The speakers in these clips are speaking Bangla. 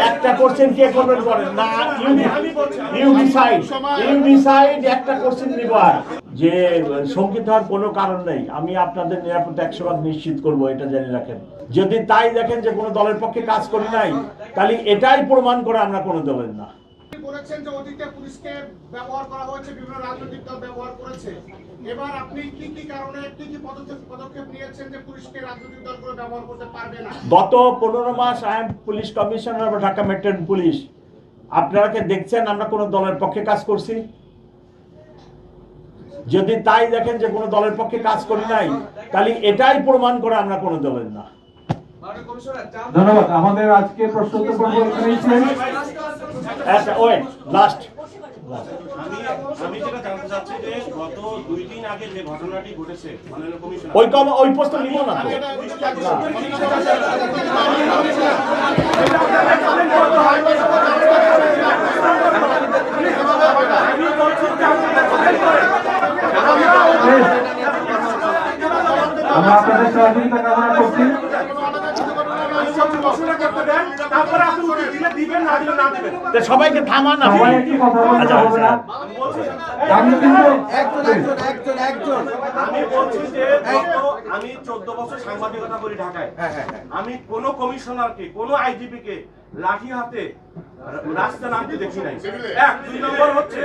একটা কোশ্চেন কে কমেন্ট করেন না, ইউ ডিসাইড একটা কোশ্চেন নিবার যে শঙ্কিত হওয়ার কোনো কারণ নেই। আমি আপনাদের নিরাপত্তা 100% নিশ্চিত করব, এটা জেনে রাখেন। যদি তাই দেখেন যে কোনো দলের পক্ষে কাজ করি নাই, তাহলে এটাই প্রমাণ করে আমরা কোনো দলের না। বলেছেন যে অতীতে পুলিশকে ব্যবহার করা হয়েছে, বিভিন্ন রাজনৈতিক দল ব্যবহার করেছে। এবার আপনি কি কি কারণে কি কি পদক্ষেপ নিয়েছেন যে পুলিশকে রাজনৈতিক দলগুলো ব্যবহার করতে পারবে না? গত 15 মাস I am police commissioner of Dhaka metro police. আপনারা কি দেখছেন আমরা কোনো দলের পক্ষে কাজ করছি? যদি তাই দেখেন যে কোনো দলের পক্ষে কাজ করি নাই, তাহলে এটাই প্রমাণ করে আমরা কোনো দলের না। ধন্যবাদ। আমাদের আজকে প্রশ্নোত্তর পর্ব এখানেই শেষ। লাস্ট আমি যেটা জানতে চাচ্ছি যে গত 2 দিন আগে যে ঘটনাটি ঘটেছে মাননীয় কমিশনার, ওই প্রশ্ন নিব না তো। আমরা আপনাদের সহযোগিতা কামনা করছি। সবাইকে থামান। সবাইকে কথা বলতে হবে না। আমি কিন্তু আমি বলছি যে আমি 14 বছর সাংবাদিকতা করি ঢাকায়। আমি কোন কমিশনারকে, কোন আইজিপি কে লাঠি হাতে রাস্তা নামতে দেখি নাই। এক, 2 নম্বর হচ্ছে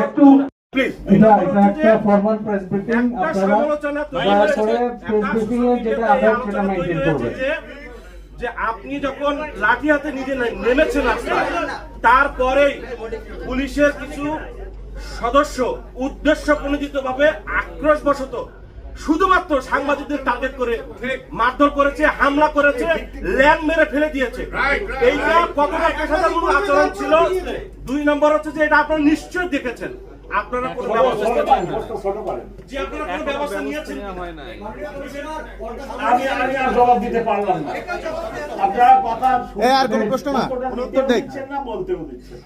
একটু এটা একটা ফরমাল প্রেস ব্রিফিং, আপনারা দয়া করে প্রেস ব্রিফিং এ যেটা আদার সেটা মেইনটেইন করবেন। যে আপনি যখন লাঠি হাতে নিজে নেমেছেন রাস্তায়, তারপরেই পুলিশের কিছু সদস্য উদ্দেশ্য প্রণোদিতভাবে আক্রোশবশত শুধুমাত্র সাংবাদিকদের টার্গেট করে মারধর করেছে, হামলা করেছে, ল্যান্ড মেরে ফেলে দিয়েছে। এইটা কতটা পেশাদারমূলক আচরণ ছিল। 2 নম্বর হচ্ছে যে এটা আপনারা নিশ্চয়ই দেখেছেন। আপনারা কোনো ব্যবস্থা নিয়েছেন? আমি আর জবাব দিতে পারলাম না। আপনারা কথা আর কোনো প্রশ্ন না, উত্তর দিচ্ছেন না, বলতেও দিচ্ছেন।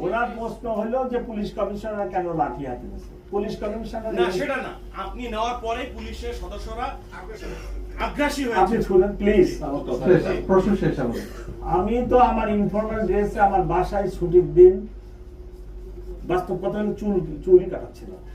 ওনার প্রশ্ন হলো যে পুলিশ কমিশনার কেন লাঠি হাতে নিয়েছে। পুলিশ কমিশনার না, সেটা না, আপনি নেওয়ার পরেই পুলিশের সদস্যরা আগ্রাসী হয়েছে। আপনি শুনেন প্লিজ, প্রশ্ন শেষ হবে। আমি তো আমার ইনফরমাল ড্রেসে আমার বাসায় ছুটির দিন, বাস্তব কথা হলো চুলই কাটাচ্ছিলাম।